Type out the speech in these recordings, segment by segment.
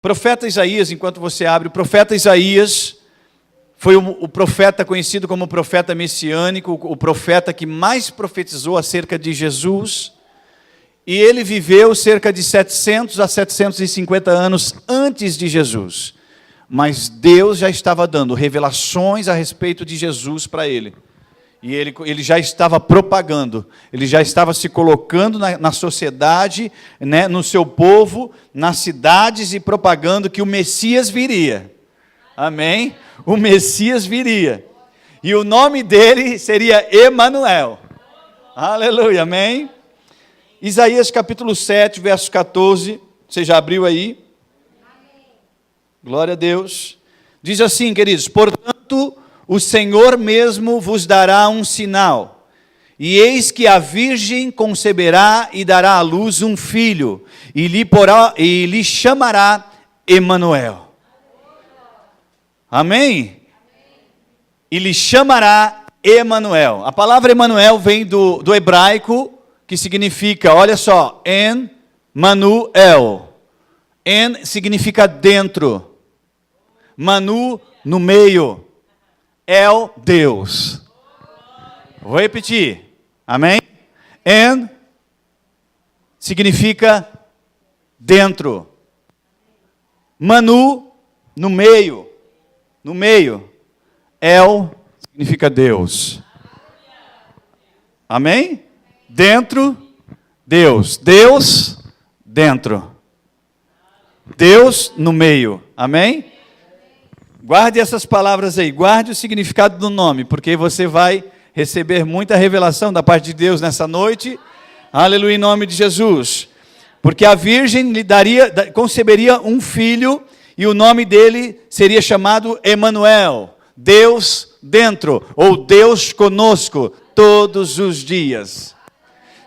Profeta Isaías, enquanto você abre, o profeta Isaías foi o profeta conhecido como profeta messiânico, o profeta que mais profetizou acerca de Jesus, e ele viveu cerca de 700 a 750 anos antes de Jesus, mas Deus já estava dando revelações a respeito de Jesus para ele. E ele já estava propagando, ele já estava se colocando na sociedade, né, no seu povo, nas cidades, e propagando que o Messias viria. Amém? O Messias viria. E o nome dele seria Emanuel. Aleluia, amém? Isaías capítulo 7, verso 14. Você já abriu aí? Glória a Deus. Diz assim, queridos: portanto, o Senhor mesmo vos dará um sinal, e eis que a virgem conceberá e dará à luz um filho, e lhe chamará Emanuel. Amém? E lhe chamará Emanuel. A palavra Emanuel vem do hebraico, que significa, olha só, En-Manuel. En significa dentro, Manu, no meio, El, Deus. Vou repetir, amém? En significa dentro, Manu, no meio, El significa Deus. Amém? Dentro, Deus. Deus, dentro. Deus no meio. Amém? Guarde essas palavras aí. Guarde o significado do nome, porque você vai receber muita revelação da parte de Deus nessa noite. Aleluia, em nome de Jesus. Porque a virgem lhe conceberia um filho, e o nome dele seria chamado Emanuel, Deus dentro, ou Deus conosco, todos os dias.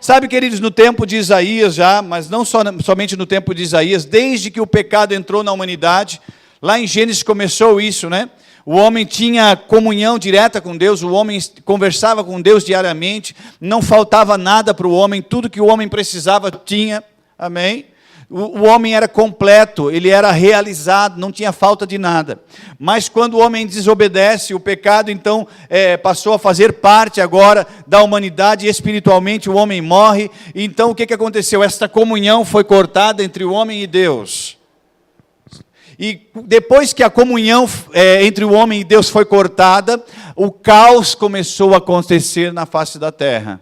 Sabe, queridos, no tempo de Isaías já, mas não somente no tempo de Isaías, desde que o pecado entrou na humanidade, lá em Gênesis começou isso, né? O homem tinha comunhão direta com Deus, o homem conversava com Deus diariamente, não faltava nada para o homem, tudo que o homem precisava tinha, amém? O homem era completo, ele era realizado, não tinha falta de nada. Mas quando o homem desobedece, o pecado então passou a fazer parte agora da humanidade, e espiritualmente o homem morre. Então o que aconteceu? Esta comunhão foi cortada entre o homem e Deus. E depois que a comunhão entre o homem e Deus foi cortada, o caos começou a acontecer na face da terra.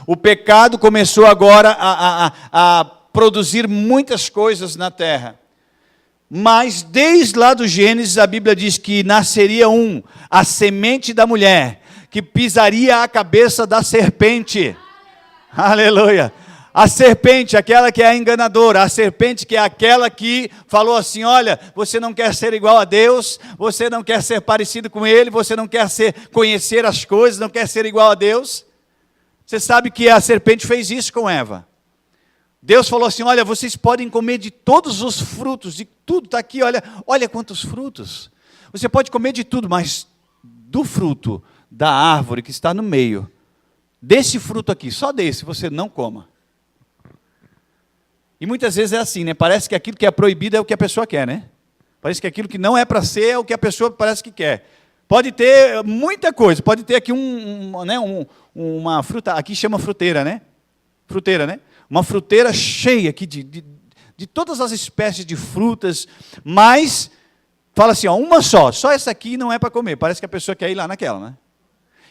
O pecado começou agora a produzir muitas coisas na terra. Mas desde lá do Gênesis, a Bíblia diz que nasceria a semente da mulher, que pisaria a cabeça da serpente. Aleluia! A serpente, aquela que é a enganadora, a serpente que é aquela que falou assim: olha, você não quer ser igual a Deus, você não quer ser parecido com Ele, você não quer conhecer as coisas, não quer ser igual a Deus. Você sabe que a serpente fez isso com Eva. Deus falou assim: olha, vocês podem comer de todos os frutos, de tudo, está aqui, olha quantos frutos. Você pode comer de tudo, mas do fruto da árvore que está no meio, desse fruto aqui, só desse, você não coma. E muitas vezes é assim, né? Parece que aquilo que é proibido é o que a pessoa quer, né? Parece que aquilo que não é para ser é o que a pessoa parece que quer. Pode ter muita coisa, pode ter aqui uma fruta, aqui chama fruteira, né? Fruteira, né? Uma fruteira cheia aqui de todas as espécies de frutas, mas fala assim, ó, uma só essa aqui não é para comer, parece que a pessoa quer ir lá naquela, né?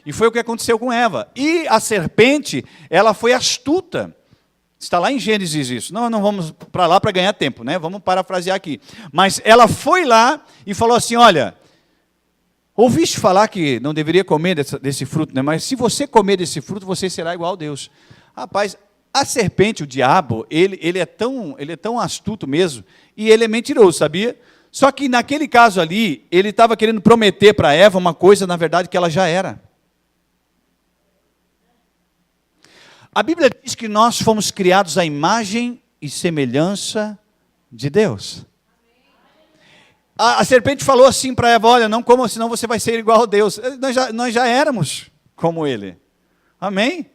E foi o que aconteceu com Eva. E a serpente, ela foi astuta. Está lá em Gênesis isso. Não vamos para lá para ganhar tempo, né? Vamos parafrasear aqui. Mas ela foi lá e falou assim: olha, ouviste falar que não deveria comer desse fruto, né? Mas se você comer desse fruto, você será igual a Deus. Rapaz, a serpente, o diabo, ele é tão astuto mesmo, e ele é mentiroso, sabia? Só que naquele caso ali, ele estava querendo prometer para Eva uma coisa, na verdade, que ela já era. A Bíblia diz que nós fomos criados à imagem e semelhança de Deus. A serpente falou assim para Eva: olha, não coma, senão você vai ser igual a Deus. Nós já éramos como Ele. Amém?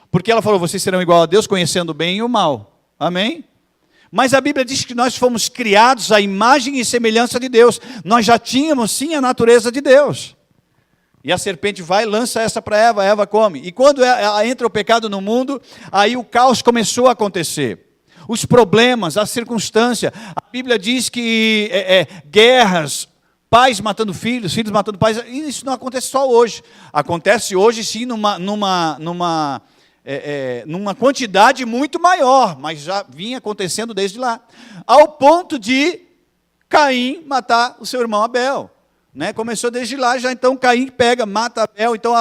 Porque ela falou: vocês serão igual a Deus, conhecendo o bem e o mal. Amém? Mas a Bíblia diz que nós fomos criados à imagem e semelhança de Deus. Nós já tínhamos, sim, a natureza de Deus. E a serpente vai e lança essa para Eva, a Eva come. E quando entra o pecado no mundo, aí o caos começou a acontecer. Os problemas, a circunstância. A Bíblia diz que guerras, pais matando filhos, filhos matando pais. Isso não acontece só hoje. Acontece hoje, sim, numa quantidade muito maior, mas já vinha acontecendo desde lá. Ao ponto de Caim matar o seu irmão Abel. Né? Começou desde lá, já então Caim mata Abel, então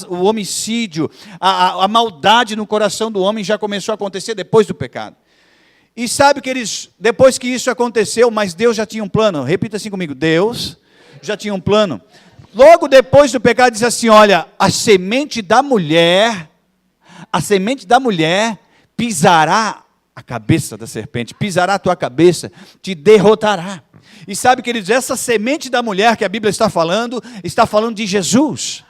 o homicídio, a maldade no coração do homem já começou a acontecer depois do pecado. E sabe, queridos, depois que isso aconteceu, mas Deus já tinha um plano, repita assim comigo, Deus já tinha um plano. Logo depois do pecado diz assim, olha, a semente da mulher pisará a cabeça da serpente, pisará a tua cabeça, te derrotará. E sabe, queridos, essa semente da mulher que a Bíblia está falando de Jesus.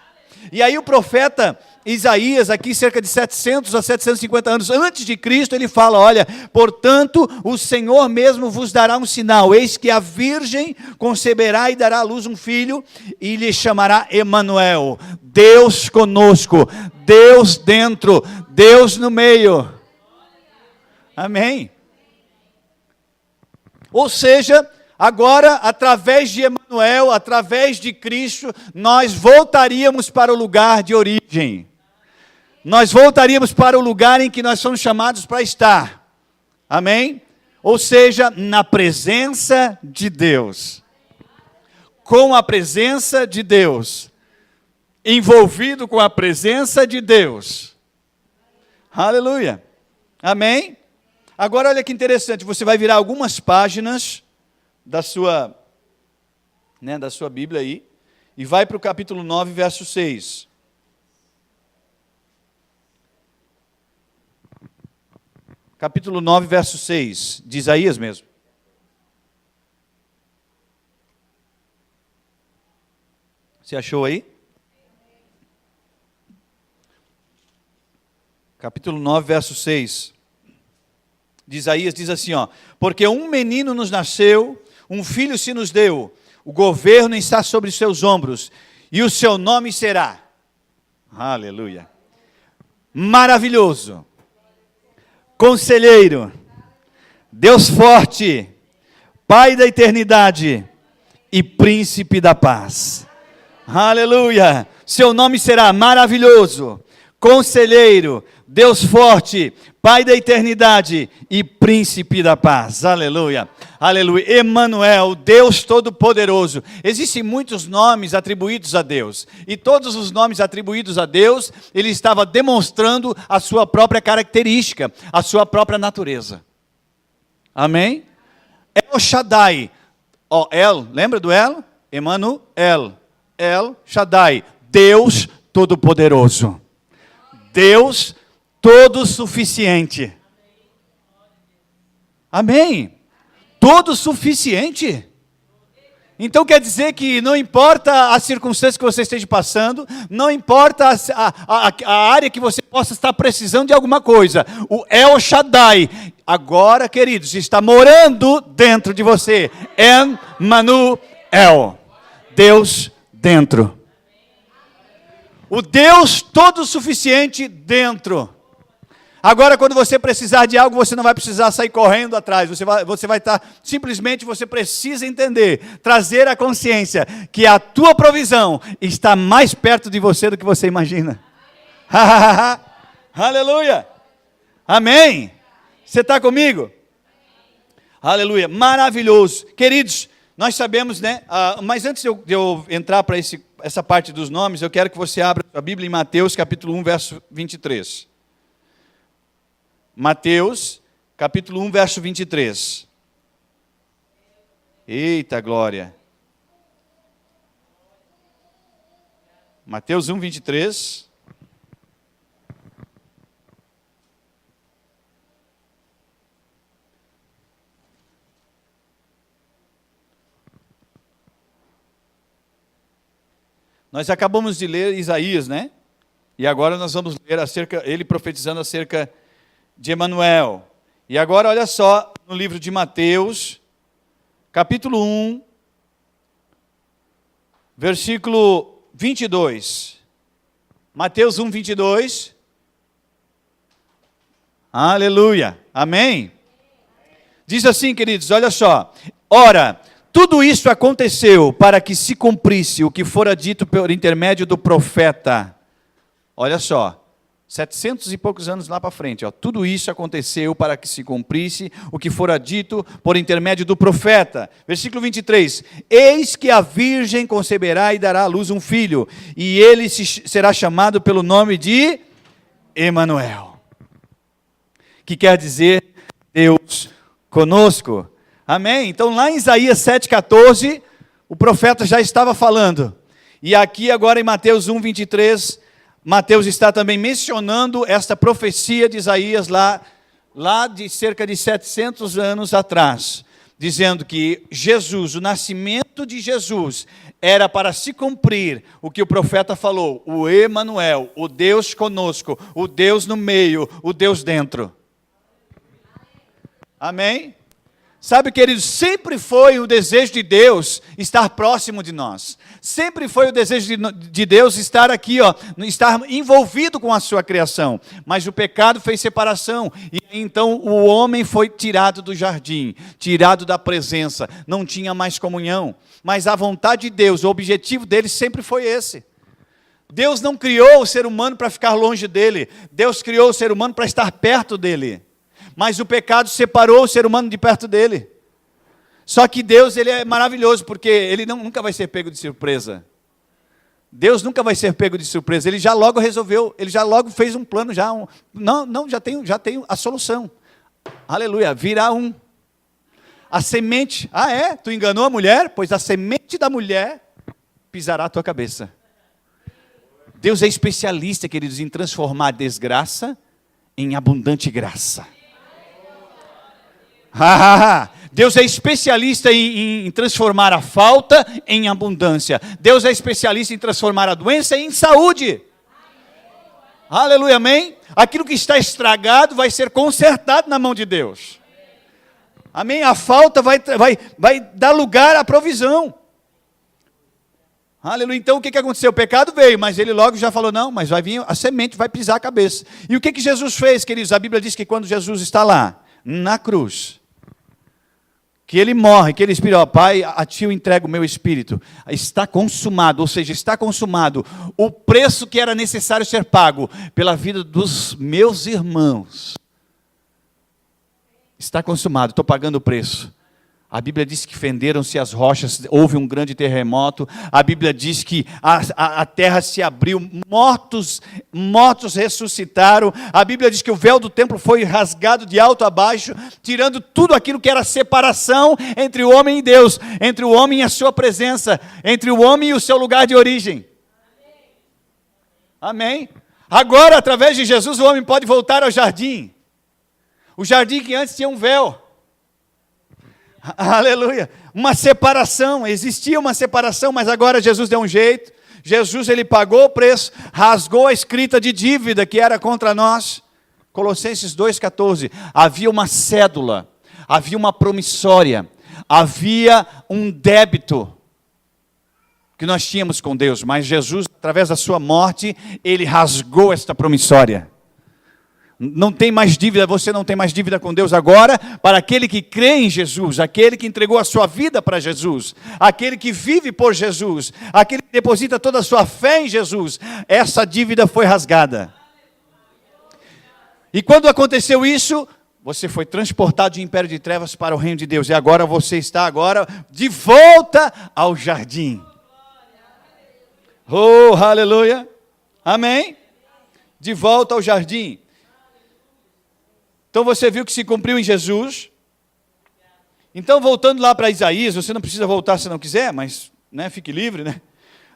E aí o profeta Isaías, aqui cerca de 700 a 750 anos antes de Cristo, ele fala, olha, portanto, o Senhor mesmo vos dará um sinal, eis que a virgem conceberá e dará à luz um filho, e lhe chamará Emanuel, Deus conosco, Deus dentro, Deus no meio. Amém? Ou seja, agora, através de Emanuel, através de Cristo, nós voltaríamos para o lugar de origem. Nós voltaríamos para o lugar em que nós somos chamados para estar. Amém? Ou seja, na presença de Deus. Com a presença de Deus. Envolvido com a presença de Deus. Aleluia. Amém? Agora, olha que interessante, você vai virar algumas páginas da sua Bíblia aí, e vai para o capítulo 9, verso 6. Capítulo 9, verso 6, de Isaías mesmo. Você achou aí? Capítulo 9, verso 6. De Isaías diz assim, ó, porque um menino nos nasceu, um filho se nos deu, o governo está sobre os seus ombros, e o seu nome será, aleluia, maravilhoso, conselheiro, Deus forte, Pai da eternidade e príncipe da paz. Aleluia, seu nome será maravilhoso, conselheiro, Deus forte, Pai da eternidade e príncipe da paz. Aleluia. Aleluia. Emanuel, Deus Todo-Poderoso. Existem muitos nomes atribuídos a Deus. E todos os nomes atribuídos a Deus, ele estava demonstrando a sua própria característica, a sua própria natureza. Amém? El Shaddai. Lembra do El? Emanuel. El Shaddai. Deus Todo-Poderoso. Deus todo suficiente. Amém? Todo suficiente. Então quer dizer que não importa a circunstância que você esteja passando, não importa a área que você possa estar precisando de alguma coisa, o El Shaddai, agora, queridos, está morando dentro de você. Emanuel, Deus dentro. O Deus todo suficiente dentro. Agora, quando você precisar de algo, você não vai precisar sair correndo atrás. Você vai estar, simplesmente você precisa entender, trazer a consciência que a tua provisão está mais perto de você do que você imagina. Aleluia. Amém. Você está comigo? Aleluia. Maravilhoso. Queridos, nós sabemos, né? Mas antes de eu entrar para essa parte dos nomes, eu quero que você abra a Bíblia em Mateus, capítulo 1, verso 23. Mateus, capítulo 1, verso 23. Eita glória. Mateus 1, 23. Nós acabamos de ler Isaías, né? E agora nós vamos ler ele profetizando acerca de Emanuel. E agora olha só, no livro de Mateus, capítulo 1, versículo 22. Mateus 1, 22. Aleluia. Amém? Diz assim, queridos, olha só. Ora, tudo isso aconteceu para que se cumprisse o que fora dito por intermédio do profeta. Olha só. 700 e poucos anos lá para frente, ó. Tudo isso aconteceu para que se cumprisse o que fora dito por intermédio do profeta. Versículo 23. Eis que a virgem conceberá e dará à luz um filho, e ele será chamado pelo nome de Emanuel, que quer dizer Deus conosco. Amém? Então lá em Isaías 7,14, o profeta já estava falando. E aqui agora em Mateus 1, 23, Mateus está também mencionando esta profecia de Isaías lá de cerca de 700 anos atrás, dizendo que Jesus, o nascimento de Jesus, era para se cumprir o que o profeta falou, o Emanuel, o Deus conosco, o Deus no meio, o Deus dentro. Amém? Sabe, queridos, sempre foi o desejo de Deus estar próximo de nós. Sempre foi o desejo de Deus estar aqui, ó, estar envolvido com a sua criação. Mas o pecado fez separação. E então o homem foi tirado do jardim, tirado da presença. Não tinha mais comunhão. Mas a vontade de Deus, o objetivo dele sempre foi esse. Deus não criou o ser humano para ficar longe dele. Deus criou o ser humano para estar perto dele. Mas o pecado separou o ser humano de perto dele. Só que Deus, ele é maravilhoso, porque ele nunca vai ser pego de surpresa. Deus nunca vai ser pego de surpresa. Ele já logo resolveu, ele já logo fez um plano, já tem a solução. Aleluia, virá um. A semente, tu enganou a mulher? Pois a semente da mulher pisará a tua cabeça. Deus é especialista, queridos, em transformar desgraça em abundante graça. Deus é especialista em transformar a falta em abundância. Deus é especialista em transformar a doença em saúde. Aleluia, amém? Aquilo que está estragado vai ser consertado na mão de Deus. Amém? A falta vai dar lugar à provisão. Aleluia. Então o que aconteceu? O pecado veio, mas ele logo já falou, não, mas vai vir a semente, vai pisar a cabeça. E o que Jesus fez, queridos? A Bíblia diz que quando Jesus está lá, na cruz, que ele morre, que ele expira, Pai, a ti eu entrego o meu espírito, está consumado, ou seja, está consumado o preço que era necessário ser pago pela vida dos meus irmãos. Está consumado, estou pagando o preço. A Bíblia diz que fenderam-se as rochas, houve um grande terremoto. A Bíblia diz que a terra se abriu, mortos ressuscitaram. A Bíblia diz que o véu do templo foi rasgado de alto a baixo, tirando tudo aquilo que era separação entre o homem e Deus, entre o homem e a sua presença, entre o homem e o seu lugar de origem. Amém? Agora, através de Jesus, o homem pode voltar ao jardim. O jardim que antes tinha um véu. Aleluia, uma separação, existia uma separação, mas agora Jesus deu um jeito. Jesus, ele pagou o preço, rasgou a escrita de dívida que era contra nós. Colossenses 2,14, havia uma cédula, havia uma promissória, havia um débito que nós tínhamos com Deus, mas Jesus, através da sua morte, ele rasgou esta promissória. Não tem mais dívida, você não tem mais dívida com Deus agora, para aquele que crê em Jesus, aquele que entregou a sua vida para Jesus, aquele que vive por Jesus, aquele que deposita toda a sua fé em Jesus, essa dívida foi rasgada. E quando aconteceu isso, você foi transportado de império de trevas para o reino de Deus, e agora você está de volta ao jardim. Oh, aleluia, amém? De volta ao jardim. Então você viu que se cumpriu em Jesus. Então voltando lá para Isaías, você não precisa voltar se não quiser, mas fique livre, né?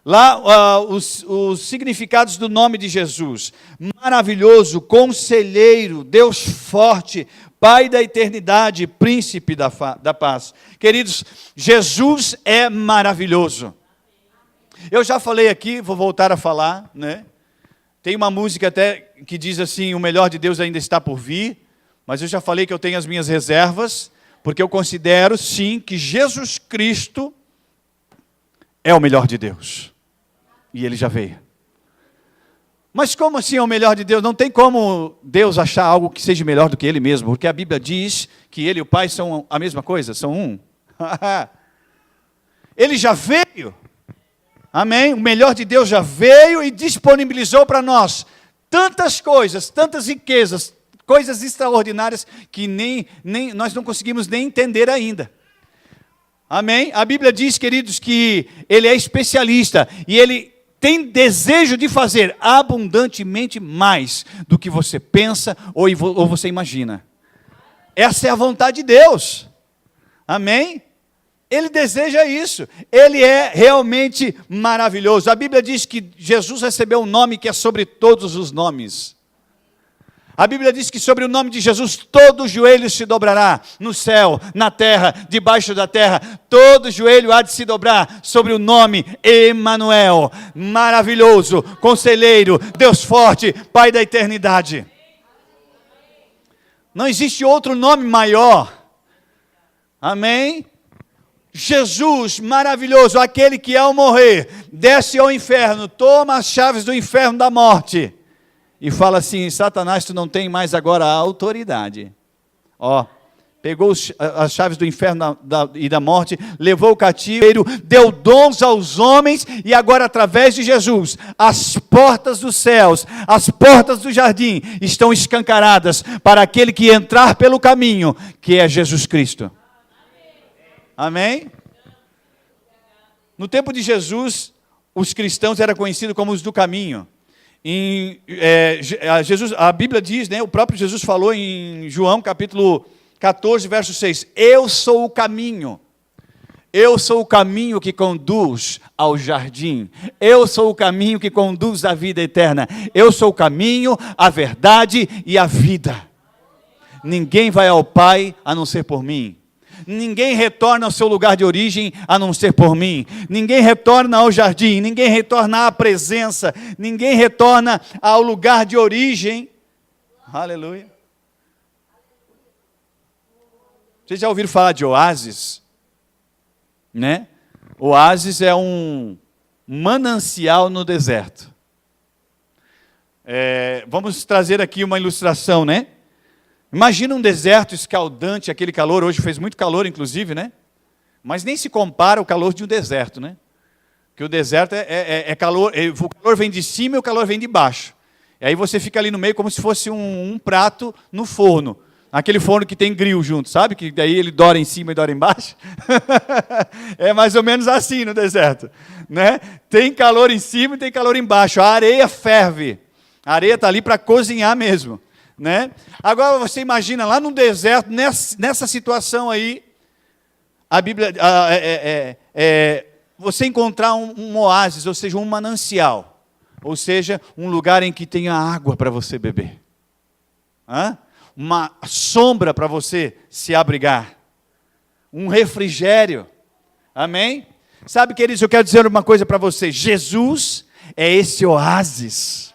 Lá os significados do nome de Jesus: maravilhoso, conselheiro, Deus forte, Pai da eternidade, príncipe da paz. Queridos, Jesus é maravilhoso. Eu já falei aqui, vou voltar a falar, né? Tem uma música até que diz assim, o melhor de Deus ainda está por vir. Mas eu já falei que eu tenho as minhas reservas, porque eu considero, sim, que Jesus Cristo é o melhor de Deus. E Ele já veio. Mas como assim é o melhor de Deus? Não tem como Deus achar algo que seja melhor do que Ele mesmo, porque a Bíblia diz que Ele e o Pai são a mesma coisa, são um. Ele já veio. Amém? O melhor de Deus já veio e disponibilizou para nós tantas coisas, tantas riquezas, coisas extraordinárias que nem nós não conseguimos nem entender ainda. Amém? A Bíblia diz, queridos, que Ele é especialista e Ele tem desejo de fazer abundantemente mais do que você pensa ou você imagina. Essa é a vontade de Deus. Amém? Ele deseja isso. Ele é realmente maravilhoso. A Bíblia diz que Jesus recebeu um nome que é sobre todos os nomes. A Bíblia diz que sobre o nome de Jesus todo joelho se dobrará, no céu, na terra, debaixo da terra, todo joelho há de se dobrar sobre o nome Emanuel, maravilhoso, conselheiro, Deus forte, Pai da eternidade. Não existe outro nome maior. Amém? Jesus, maravilhoso, aquele que ao morrer, desce ao inferno, toma as chaves do inferno da morte, e fala assim: Satanás, tu não tem mais agora a autoridade. Ó, pegou as chaves do inferno e da morte, levou o cativeiro, deu dons aos homens, e agora através de Jesus, as portas dos céus, as portas do jardim, estão escancaradas para aquele que entrar pelo caminho, que é Jesus Cristo. Amém? No tempo de Jesus, os cristãos eram conhecidos como os do caminho. A Bíblia diz, né, o próprio Jesus falou em João capítulo 14, verso 6, eu sou o caminho que conduz ao jardim, eu sou o caminho que conduz à vida eterna, eu sou o caminho, a verdade e a vida. Ninguém vai ao Pai a não ser por mim. Ninguém retorna ao seu lugar de origem a não ser por mim. Ninguém retorna ao jardim, ninguém retorna à presença, ninguém retorna ao lugar de origem. Aleluia. Vocês já ouviram falar de oásis? Né? Oásis é um manancial no deserto. Vamos trazer aqui uma ilustração, né? Imagina um deserto escaldante, aquele calor, hoje fez muito calor inclusive, né? Mas nem se compara ao calor de um deserto, né? Porque o deserto é calor, o calor vem de cima e o calor vem de baixo. E aí você fica ali no meio como se fosse um prato no forno. Aquele forno que tem grill junto, sabe? Que daí ele dora em cima e dora embaixo. É mais ou menos assim no deserto, né? Tem calor em cima e tem calor embaixo. A areia ferve. A areia está ali para cozinhar mesmo. Né? Agora você imagina lá no deserto, nessa situação aí, a Bíblia, você encontrar um oásis, ou seja, um manancial, ou seja, um lugar em que tenha água para você beber, uma sombra para você se abrigar, um refrigério, amém? Sabe, queridos, eu quero dizer uma coisa para vocês: Jesus é esse oásis.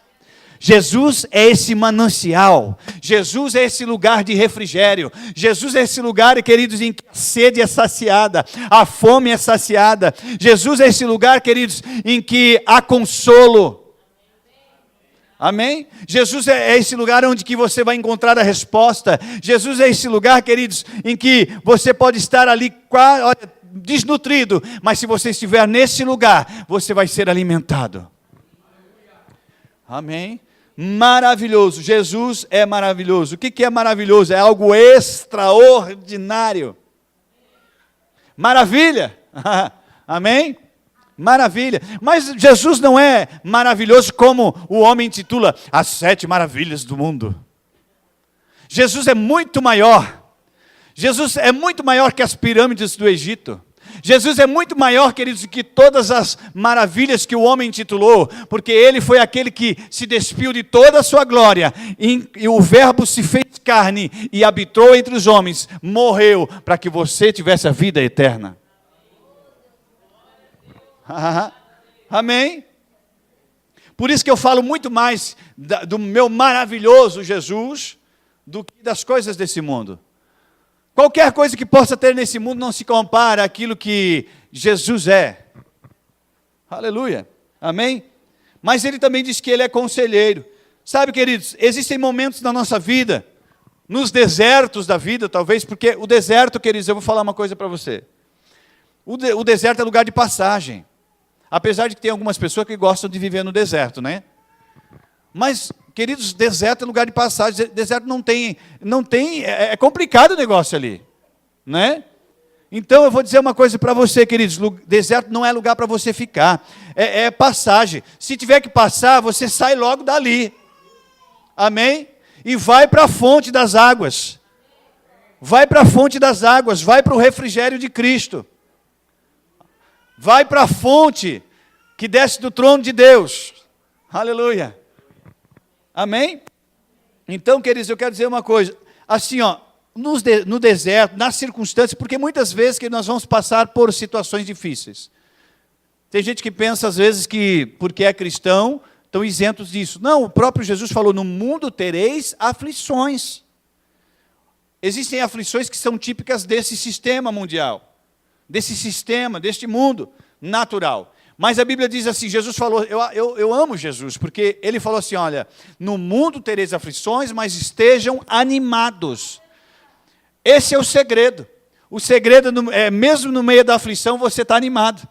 Jesus é esse manancial, Jesus é esse lugar de refrigério, Jesus é esse lugar, queridos, em que a sede é saciada, a fome é saciada, Jesus é esse lugar, queridos, em que há consolo, amém? Jesus é esse lugar onde que você vai encontrar a resposta, Jesus é esse lugar, queridos, em que você pode estar ali desnutrido, mas se você estiver nesse lugar, você vai ser alimentado, amém? Maravilhoso, Jesus é maravilhoso. O que é maravilhoso? É algo extraordinário. Maravilha, amém? Maravilha, mas Jesus não é maravilhoso como o homem intitula as 7 maravilhas do mundo. Jesus é muito maior. Jesus é muito maior que as pirâmides do Egito. Jesus é muito maior, queridos, do que todas as maravilhas que o homem intitulou, porque Ele foi aquele que se despiu de toda a sua glória, e o verbo se fez carne e habitou entre os homens, morreu para que você tivesse a vida eterna. Amém? Por isso que eu falo muito mais do meu maravilhoso Jesus, do que das coisas desse mundo. Qualquer coisa que possa ter nesse mundo não se compara àquilo que Jesus é. Aleluia. Amém? Mas ele também diz que ele é conselheiro. Sabe, queridos, existem momentos na nossa vida, nos desertos da vida, talvez, porque o deserto, queridos, eu vou falar uma coisa para você. O deserto é lugar de passagem. Apesar de que tem algumas pessoas que gostam de viver no deserto, né? Mas, queridos, deserto é lugar de passagem. Deserto não tem, é complicado o negócio ali, né? Então eu vou dizer uma coisa para você, queridos, deserto não é lugar para você ficar, é passagem. Se tiver que passar, você sai logo dali, amém? E vai para a fonte das águas, vai para a fonte das águas, vai para o refrigério de Cristo, vai para a fonte que desce do trono de Deus, aleluia, amém? Então, queridos, eu quero dizer uma coisa, assim, ó, no deserto, nas circunstâncias, porque muitas vezes que nós vamos passar por situações difíceis. Tem gente que pensa às vezes que, porque é cristão, estão isentos disso. Não, o próprio Jesus falou, no mundo tereis aflições. Existem aflições que são típicas desse sistema mundial, desse sistema, deste mundo natural. Mas a Bíblia diz assim, Jesus falou, eu amo Jesus, porque ele falou assim, olha, no mundo tereis aflições, mas estejam animados. Esse é o segredo. O segredo é mesmo no meio da aflição você está animado.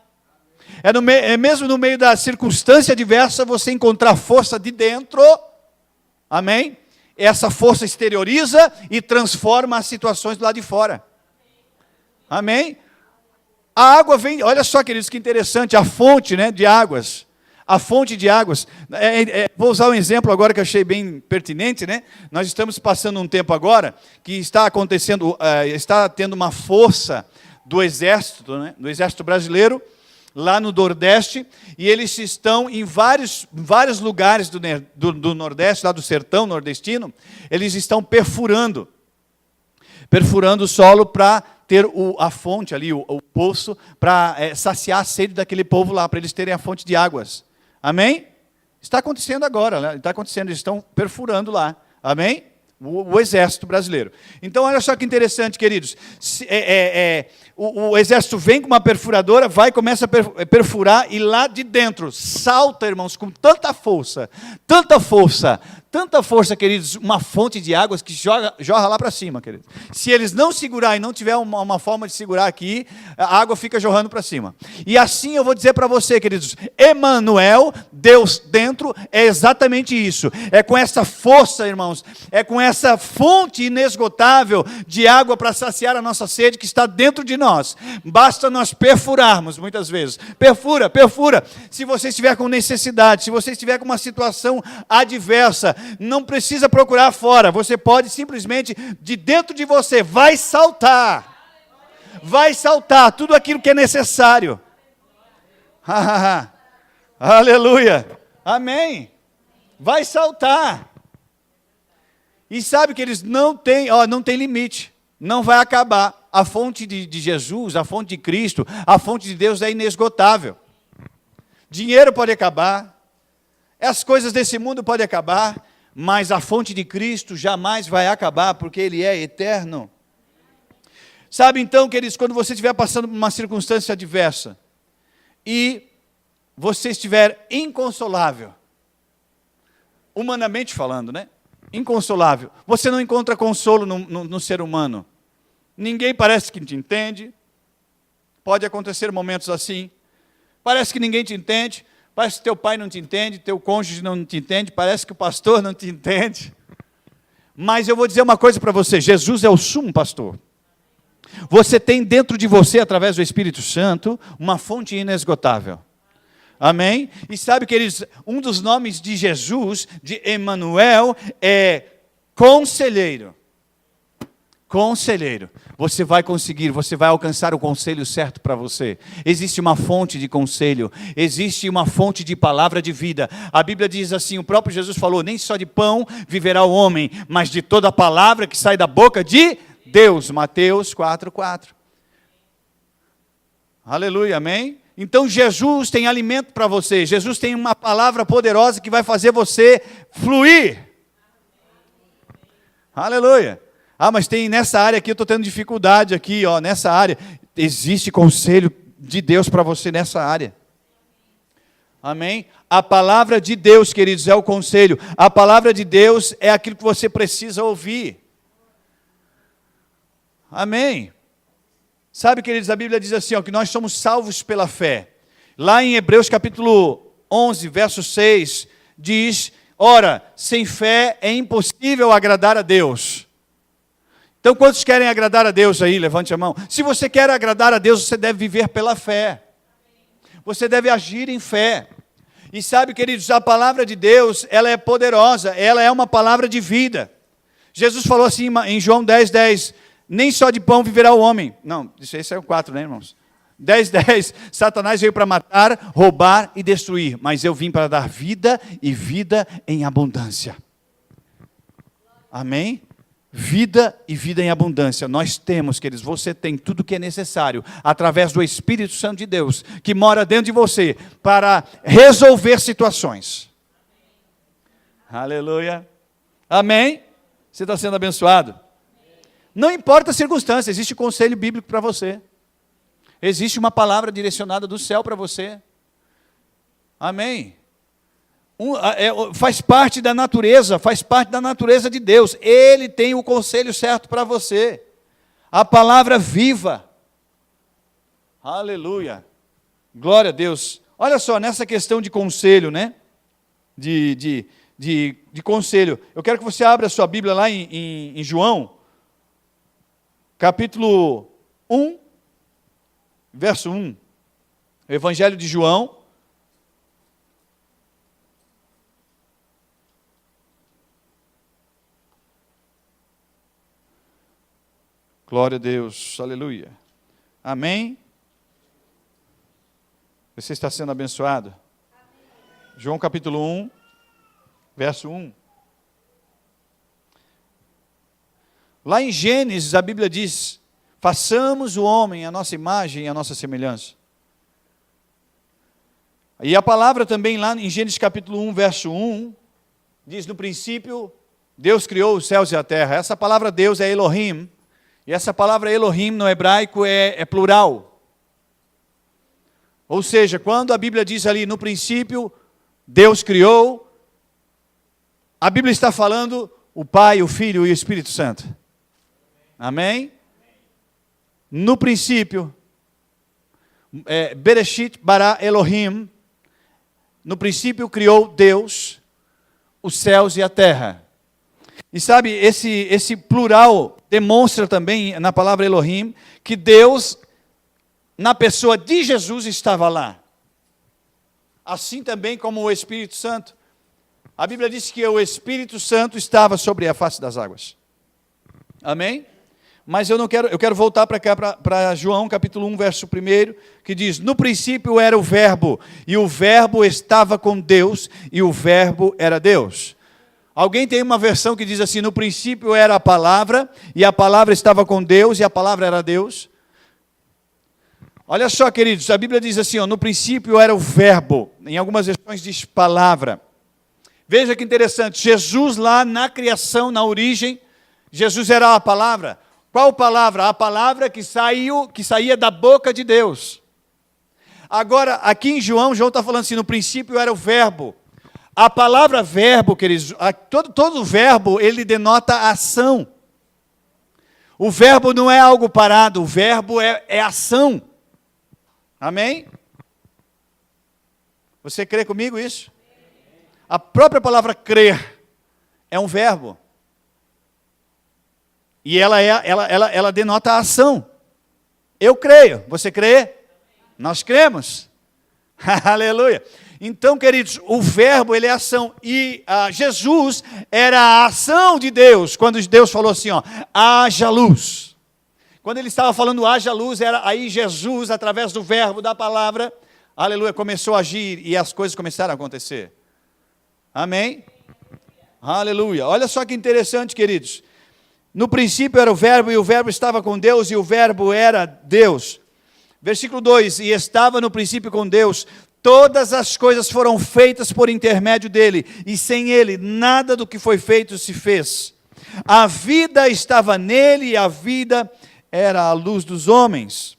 É mesmo no meio da circunstância adversa você encontrar força de dentro. Amém? Essa força exterioriza e transforma as situações do lado de fora. Amém? A água vem, olha só, queridos, que interessante, a fonte, né, de águas. A fonte de águas, vou usar um exemplo agora que eu achei bem pertinente, né? Nós estamos passando um tempo agora que está acontecendo, está tendo uma força do exército, né? Do exército brasileiro, lá no Nordeste, e eles estão em vários lugares do Nordeste, lá do sertão nordestino, eles estão perfurando o solo para ter a fonte ali, o poço, para saciar a sede daquele povo lá, para eles terem a fonte de águas. Amém? Está acontecendo agora, né? Está acontecendo, eles estão perfurando lá. Amém? O exército brasileiro. Então, olha só que interessante, queridos. O exército vem com uma perfuradora, começa a perfurar, e lá de dentro salta, irmãos, com tanta força, queridos, uma fonte de águas que jorra lá para cima, queridos. Se eles não segurarem, não tiver uma forma de segurar aqui, a água fica jorrando para cima. E assim eu vou dizer para você, queridos, Emanuel, Deus dentro, é exatamente isso. É com essa força, irmãos, é com essa fonte inesgotável de água para saciar a nossa sede que está dentro de nós. Basta nós perfurarmos, muitas vezes. Perfura. Se você estiver com necessidade, se você estiver com uma situação adversa, não precisa procurar fora. Você pode simplesmente, de dentro de você, vai saltar tudo aquilo que é necessário. Aleluia. Amém. Vai saltar. E sabe que eles não têm limite. Não vai acabar. A fonte de Jesus, a fonte de Cristo, a fonte de Deus é inesgotável. Dinheiro pode acabar, as coisas desse mundo podem acabar, mas a fonte de Cristo jamais vai acabar, porque Ele é eterno. Sabe então, queridos, quando você estiver passando por uma circunstância adversa, e você estiver inconsolável, humanamente falando, né? Inconsolável, você não encontra consolo no ser humano. Ninguém parece que te entende. Pode acontecer momentos assim. Parece que ninguém te entende. Parece que teu pai não te entende, teu cônjuge não te entende, parece que o pastor não te entende. Mas eu vou dizer uma coisa para você, Jesus é o sumo pastor. Você tem dentro de você, através do Espírito Santo, uma fonte inesgotável. Amém? E sabe, queridos, um dos nomes de Jesus, de Emanuel, é Conselheiro. Conselheiro, você vai conseguir, você vai alcançar o conselho certo para você. Existe uma fonte de conselho, existe uma fonte de palavra de vida. A Bíblia diz assim, o próprio Jesus falou, nem só de pão viverá o homem, mas de toda a palavra que sai da boca de Deus. Mateus 4:4. Aleluia, amém? Então Jesus tem alimento para você, Jesus tem uma palavra poderosa que vai fazer você fluir. Aleluia. Ah, mas tem nessa área aqui, eu estou tendo dificuldade aqui, ó, nessa área. Existe conselho de Deus para você nessa área. Amém? A palavra de Deus, queridos, é o conselho. A palavra de Deus é aquilo que você precisa ouvir. Amém? Sabe, queridos, a Bíblia diz assim, ó, que nós somos salvos pela fé. Lá em Hebreus capítulo 11, verso 6, diz, ora, sem fé é impossível agradar a Deus. Então, quantos querem agradar a Deus aí? Levante a mão. Se você quer agradar a Deus, você deve viver pela fé. Você deve agir em fé. E sabe, queridos, a palavra de Deus, ela é poderosa, ela é uma palavra de vida. Jesus falou assim em João 10:10, nem só de pão viverá o homem. Não, esse é o 4, né, irmãos? 10:10, Satanás veio para matar, roubar e destruir, mas eu vim para dar vida e vida em abundância. Amém? Vida e vida em abundância. Nós temos, queridos, você tem tudo o que é necessário, através do Espírito Santo de Deus, que mora dentro de você, para resolver situações. Aleluia. Amém? Você está sendo abençoado? Não importa a circunstância, existe conselho bíblico para você. Existe uma palavra direcionada do céu para você. Amém? Faz parte da natureza de Deus. Ele tem o conselho certo para você. A palavra viva. Aleluia. Glória a Deus. Olha só, nessa questão de conselho, né? De conselho. Eu quero que você abra a sua Bíblia lá em João, capítulo 1, verso 1. O Evangelho de João. Glória a Deus, aleluia. Amém? Você está sendo abençoado? Amém. João capítulo 1, verso 1. Lá em Gênesis, a Bíblia diz, façamos o homem a nossa imagem e a nossa semelhança. E a palavra também lá em Gênesis capítulo 1, verso 1, diz, no princípio, Deus criou os céus e a terra. Essa palavra Deus é Elohim. E essa palavra Elohim no hebraico é plural. Ou seja, quando a Bíblia diz ali, no princípio, Deus criou, a Bíblia está falando o Pai, o Filho e o Espírito Santo. Amém? No princípio, Bereshit bara Elohim, no princípio criou Deus, os céus e a terra. E sabe, esse plural demonstra também na palavra Elohim que Deus, na pessoa de Jesus, estava lá. Assim também como o Espírito Santo. A Bíblia diz que o Espírito Santo estava sobre a face das águas. Amém? Mas eu quero voltar para cá, para João capítulo 1, verso 1, que diz, no princípio era o verbo, e o verbo estava com Deus, e o verbo era Deus. Alguém tem uma versão que diz assim, no princípio era a palavra, e a palavra estava com Deus, e a palavra era Deus. Olha só, queridos, a Bíblia diz assim, ó, no princípio era o verbo, em algumas versões diz palavra. Veja que interessante, Jesus lá na criação, na origem, Jesus era a palavra. Qual palavra? A palavra que saía da boca de Deus. Agora, aqui em João está falando assim, no princípio era o verbo. A palavra verbo, queridos, todo verbo, ele denota ação. O verbo não é algo parado, o verbo é ação. Amém? Você crê comigo isso? A própria palavra crer é um verbo. E ela denota a ação. Eu creio. Você crê? Nós cremos. Aleluia. Então, queridos, o verbo, ele é ação. E Jesus era a ação de Deus. Quando Deus falou assim, ó, haja luz. Quando ele estava falando haja luz, era aí Jesus, através do verbo, da palavra, aleluia, começou a agir e as coisas começaram a acontecer. Amém? Aleluia. Olha só que interessante, queridos. No princípio era o verbo, e o verbo estava com Deus, e o verbo era Deus. Versículo 2, e estava no princípio com Deus, todas as coisas foram feitas por intermédio dele, e sem ele, nada do que foi feito se fez. A vida estava nele e a vida era a luz dos homens.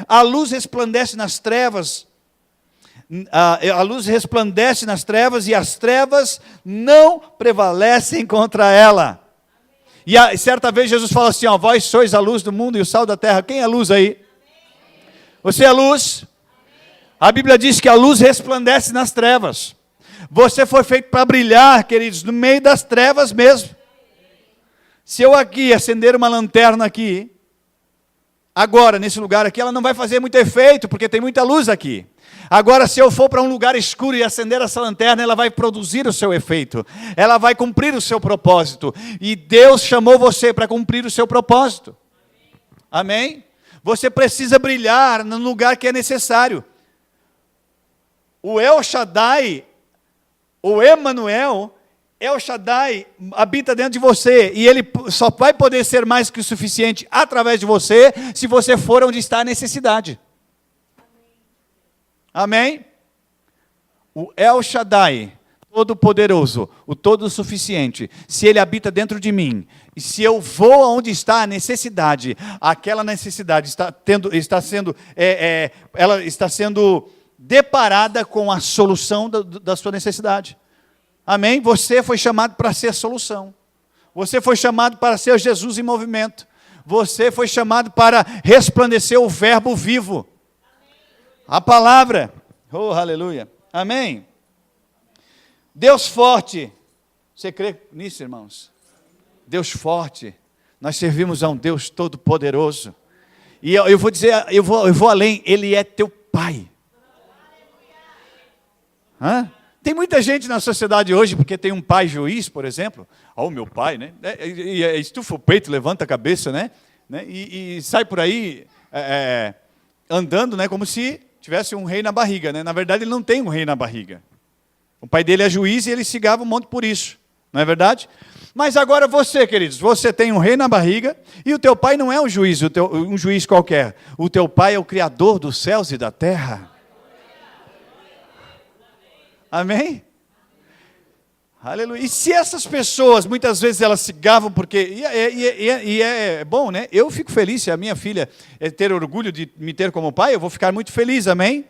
A luz resplandece nas trevas. A luz resplandece nas trevas e as trevas não prevalecem contra ela. E certa vez Jesus fala assim, ó, vós sois a luz do mundo e o sal da terra. Quem é a luz aí? Você é a luz? A Bíblia diz que a luz resplandece nas trevas. Você foi feito para brilhar, queridos, no meio das trevas mesmo. Se eu aqui acender uma lanterna aqui, agora, nesse lugar aqui, ela não vai fazer muito efeito, porque tem muita luz aqui. Agora, se eu for para um lugar escuro e acender essa lanterna, ela vai produzir o seu efeito. Ela vai cumprir o seu propósito. E Deus chamou você para cumprir o seu propósito. Amém? Você precisa brilhar no lugar que é necessário. O El Shaddai, o Emanuel, El Shaddai habita dentro de você. E ele só vai poder ser mais que o suficiente através de você, se você for onde está a necessidade. Amém? O El Shaddai, todo-poderoso, o todo-suficiente, se ele habita dentro de mim, e se eu vou aonde está a necessidade, aquela necessidade ela está sendo deparada com a solução da sua necessidade. Amém? Você foi chamado para ser a solução. Você foi chamado para ser Jesus em movimento. Você foi chamado para resplandecer o verbo vivo. A palavra. Oh, aleluia. Amém? Deus forte. Você crê nisso, irmãos? Deus forte. Nós servimos a um Deus todo-poderoso. E eu vou dizer, eu vou além. Ele é teu Pai. Hã? Tem muita gente na sociedade hoje, porque tem um pai juiz, por exemplo. O meu pai, né? E estufa o peito, levanta a cabeça, né? E sai por aí andando, né? Como se tivesse um rei na barriga, né? Na verdade, ele não tem um rei na barriga. O pai dele é juiz e ele se gaba um monte por isso. Não é verdade? Mas agora você, queridos, você tem um rei na barriga e o teu pai não é um juiz, um juiz qualquer. O teu pai é o Criador dos céus e da terra. Amém? Aleluia. E se essas pessoas, muitas vezes elas se gavam porque... E é bom, né? Eu fico feliz se a minha filha ter orgulho de me ter como pai, eu vou ficar muito feliz, amém?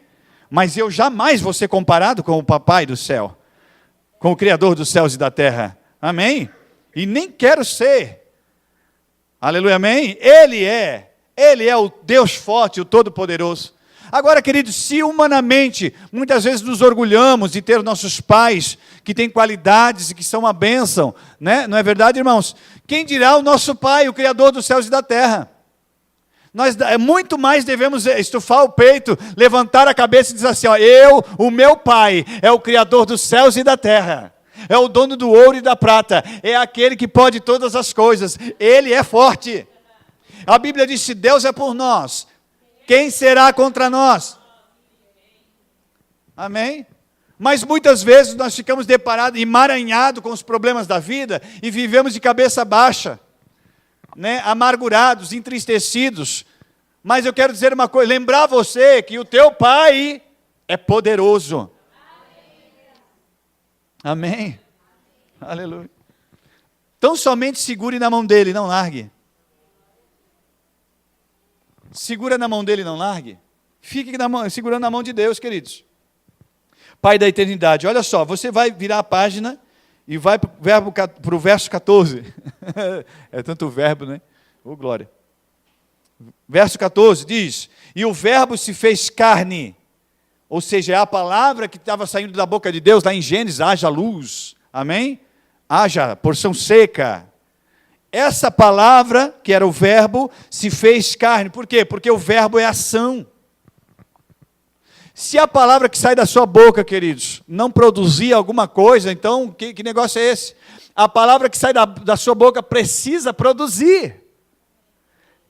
Mas eu jamais vou ser comparado com o papai do céu, com o Criador dos céus e da terra, amém? E nem quero ser, aleluia, amém? Ele é o Deus forte, o Todo-Poderoso. Agora, queridos, se humanamente, muitas vezes nos orgulhamos de ter nossos pais, que têm qualidades e que são uma bênção, né? Não é verdade, irmãos? Quem dirá o nosso Pai, o Criador dos céus e da terra? Nós muito mais devemos estufar o peito, levantar a cabeça e dizer assim, ó, o meu Pai, é o Criador dos céus e da terra. É o dono do ouro e da prata. É aquele que pode todas as coisas. Ele é forte. A Bíblia diz, se Deus é por nós, quem será contra nós? Amém? Mas muitas vezes nós ficamos deparados, emaranhados com os problemas da vida e vivemos de cabeça baixa, né? Amargurados, entristecidos. Mas eu quero dizer uma coisa, lembrar você que o teu Pai é poderoso. Amém? Aleluia. Então somente segure na mão dele, não largue. Segura na mão dele, não largue. Fique segurando na mão de Deus, queridos. Pai da eternidade, olha só, você vai virar a página e vai para o verso 14. É tanto verbo, né? Ô, glória. Verso 14 diz, e o verbo se fez carne, ou seja, é a palavra que estava saindo da boca de Deus, lá em Gênesis, haja luz, amém? Haja porção seca. Essa palavra, que era o verbo, se fez carne. Por quê? Porque o verbo é ação. Se a palavra que sai da sua boca, queridos, não produzir alguma coisa, então, que negócio é esse? A palavra que sai da sua boca precisa produzir.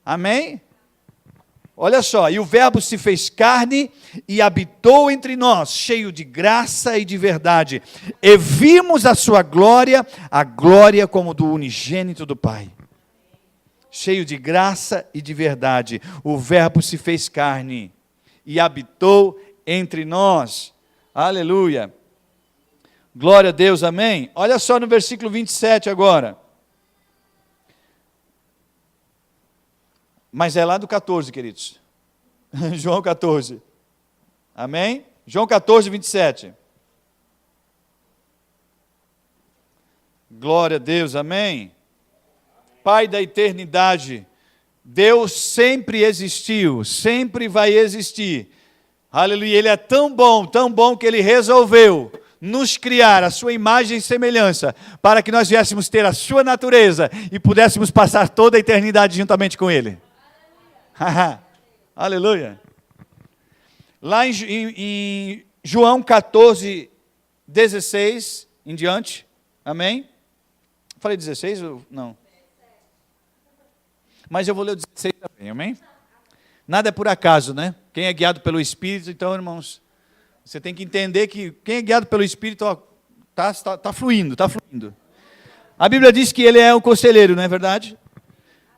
Amém? Olha só, e o verbo se fez carne e habitou entre nós, cheio de graça e de verdade. E vimos a sua glória, a glória como do unigênito do Pai. Cheio de graça e de verdade. O verbo se fez carne e habitou entre nós. Mas é lá do 14, queridos. João 14. Amém? João 14, 27. Glória a Deus, amém? Pai da eternidade, Deus sempre existiu, sempre vai existir. Aleluia, Ele é tão bom que Ele resolveu nos criar a sua imagem e semelhança, para que nós viéssemos ter a sua natureza e pudéssemos passar toda a eternidade juntamente com Ele. Aleluia. Lá em João 14, 16 em diante, amém? Falei 16 ou não? Mas eu vou ler o 16 também, amém? Nada é por acaso, né? Quem é guiado pelo Espírito, então, irmãos, você tem que entender que quem é guiado pelo Espírito está fluindo, está fluindo. A Bíblia diz que Ele é um conselheiro, não é verdade?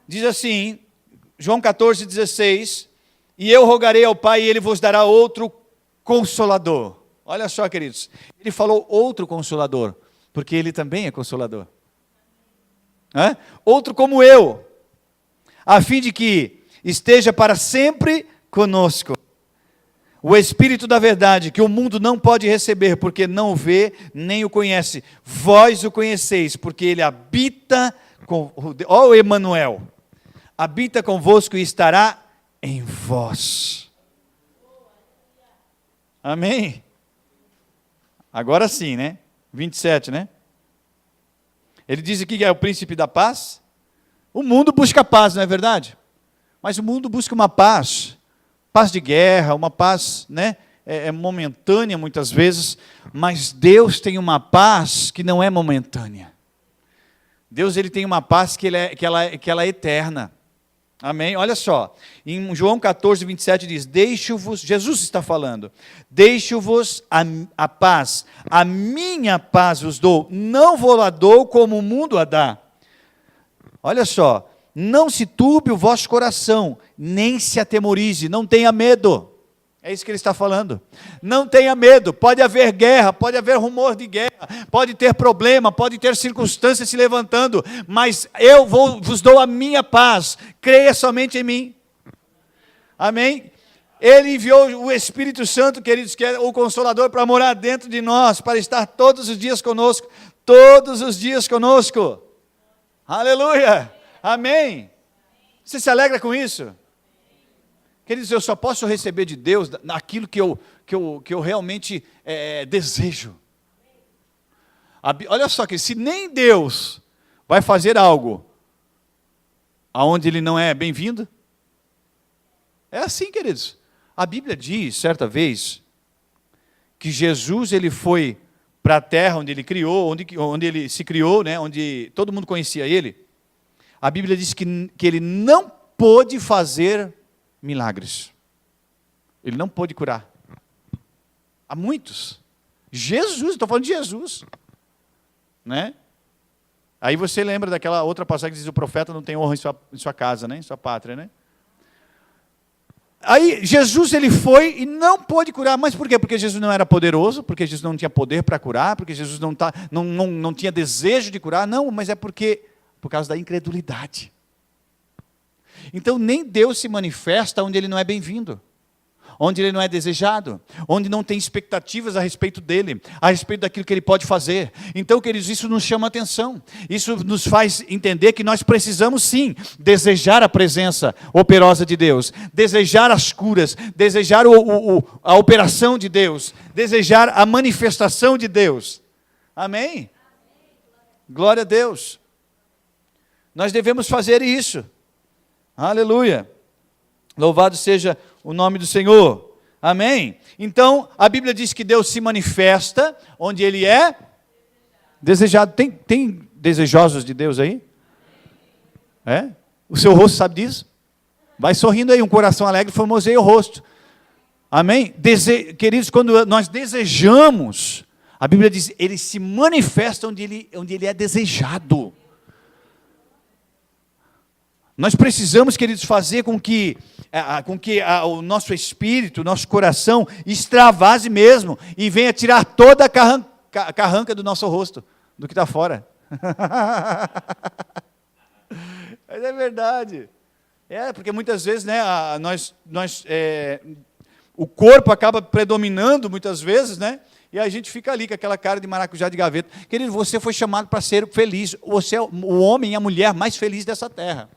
Diz assim, João 14, 16, e eu rogarei ao Pai e Ele vos dará outro Consolador. Olha só, queridos, Ele falou outro Consolador, porque Ele também é Consolador. Outro como eu, a fim de que esteja para sempre conosco. O Espírito da verdade, que o mundo não pode receber, porque não o vê, nem o conhece. Vós o conheceis, porque ele habita com... Ó o Emanuel, habita convosco e estará em vós. Amém? Agora sim, né? 27, né? Ele diz aqui que é o príncipe da paz. O mundo busca paz, não é verdade? Mas o mundo busca uma paz de guerra, uma paz, né, momentânea muitas vezes, mas Deus tem uma paz que não é momentânea. Deus, ele tem uma paz que ela é eterna. Amém? Olha só, em João 14, 27 diz, deixo-vos, Jesus está falando, deixo-vos a paz, a minha paz vos dou, não vou lá dou como o mundo a dá. Olha só, não se turbe o vosso coração, nem se atemorize, não tenha medo. É isso que ele está falando. Não tenha medo, pode haver guerra, pode haver rumor de guerra, pode ter problema, pode ter circunstâncias se levantando, mas eu vos dou a minha paz, creia somente em mim. Amém? Ele enviou o Espírito Santo, queridos, que é o Consolador, para morar dentro de nós, para estar todos os dias conosco, todos os dias conosco. Aleluia! Amém? Você se alegra com isso? Queridos, eu só posso receber de Deus aquilo que eu realmente desejo. Olha só, que se nem Deus vai fazer algo aonde Ele não é bem-vindo, é assim, queridos. A Bíblia diz, certa vez, que Jesus ele foi para a terra onde Ele criou, onde Ele se criou, né, onde todo mundo conhecia Ele. A Bíblia diz que Ele não pôde fazer milagres. Ele não pôde curar. Há muitos. Jesus, estou falando de Jesus. Né? Aí você lembra daquela outra passagem que diz o profeta não tem honra em sua casa, né? Em sua pátria, né? Aí Jesus ele foi e não pôde curar. Mas por quê? Porque Jesus não era poderoso, porque Jesus não tinha poder para curar, porque Jesus não tinha desejo de curar. Não, mas é por causa da incredulidade. Então nem Deus se manifesta onde Ele não é bem-vindo, onde Ele não é desejado, onde não tem expectativas a respeito dEle, a respeito daquilo que Ele pode fazer. Então, queridos, isso nos chama a atenção, isso nos faz entender que nós precisamos sim, desejar a presença operosa de Deus, desejar as curas, desejar a operação de Deus, desejar a manifestação de Deus. Amém? Glória a Deus. Nós devemos fazer isso. Aleluia. Louvado seja o nome do Senhor. Amém? Então, a Bíblia diz que Deus se manifesta onde Ele é desejado. Tem desejosos de Deus aí? É? O seu rosto sabe disso? Vai sorrindo aí, um coração alegre formoseia o rosto. Amém? Queridos, quando nós desejamos, a Bíblia diz, Ele se manifesta onde ele é desejado. Nós precisamos, queridos, fazer com que o nosso espírito, o nosso coração extravase mesmo e venha tirar toda a carranca do nosso rosto, do que está fora. Mas é verdade. Porque muitas vezes, né, o corpo acaba predominando muitas vezes, né? E a gente fica ali com aquela cara de maracujá de gaveta. Querido, você foi chamado para ser feliz. Você é o homem e a mulher mais feliz dessa terra.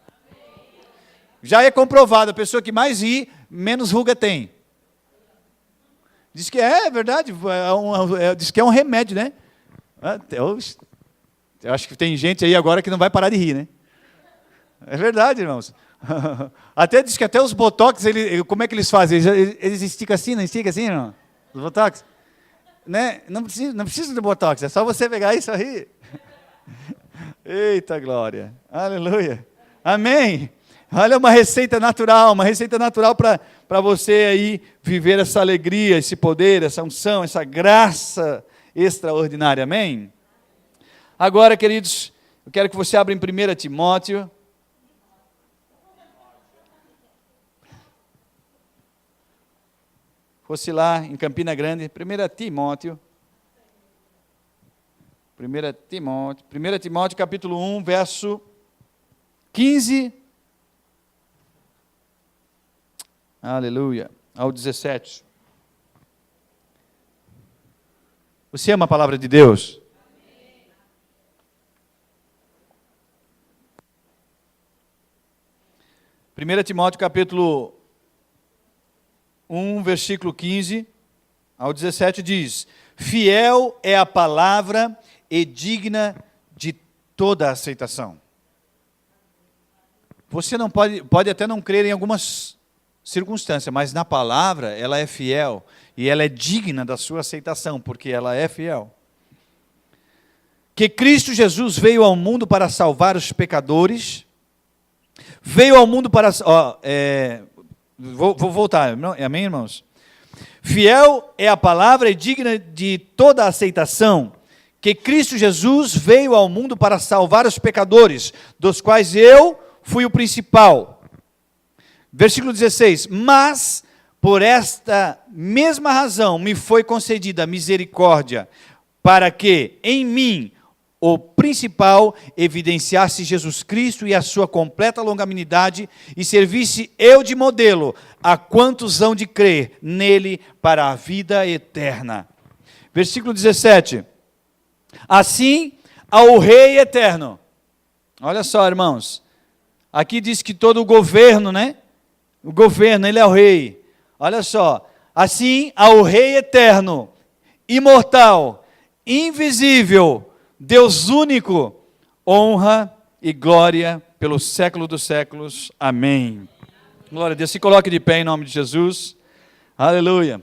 Já é comprovado, a pessoa que mais ri, menos ruga tem. Diz que é verdade, diz que é um remédio, né? Eu acho que tem gente aí agora que não vai parar de rir, né? É verdade, irmãos. Até diz que até os botox, como é que eles fazem? Eles esticam assim, não esticam assim, não? Os botox? Né? Não precisa de botox, é só você pegar e sorrir. Eita glória, aleluia, amém. Olha uma receita natural para você aí viver essa alegria, esse poder, essa unção, essa graça extraordinária, amém? Agora, queridos, eu quero que você abra em 1 Timóteo. Fosse lá em Campina Grande, 1 Timóteo. 1 Timóteo capítulo 1, verso 15. Aleluia. Ao 17. Você ama a palavra de Deus? Amém. 1 Timóteo capítulo 1, versículo 15 ao 17 diz: fiel é a palavra e digna de toda aceitação. Você não pode até não crer em algumas circunstâncias, mas na palavra ela é fiel e ela é digna da sua aceitação, porque ela é fiel. Que Cristo Jesus veio ao mundo para salvar os pecadores, veio ao mundo para... Vou voltar, amém, irmãos? Fiel é a palavra e digna de toda aceitação, que Cristo Jesus veio ao mundo para salvar os pecadores, dos quais eu fui o principal. Versículo 16, mas por esta mesma razão me foi concedida misericórdia, para que em mim o principal evidenciasse Jesus Cristo e a sua completa longanimidade, e servisse eu de modelo a quantos hão de crer nele para a vida eterna. Versículo 17, assim ao Rei eterno. Olha só, irmãos, aqui diz que todo o governo, né? O governo, ele é o rei. Olha só, assim ao Rei eterno, imortal, invisível, Deus único, honra e glória pelo século dos séculos. Amém. Glória a Deus. Se coloque de pé em nome de Jesus. Aleluia.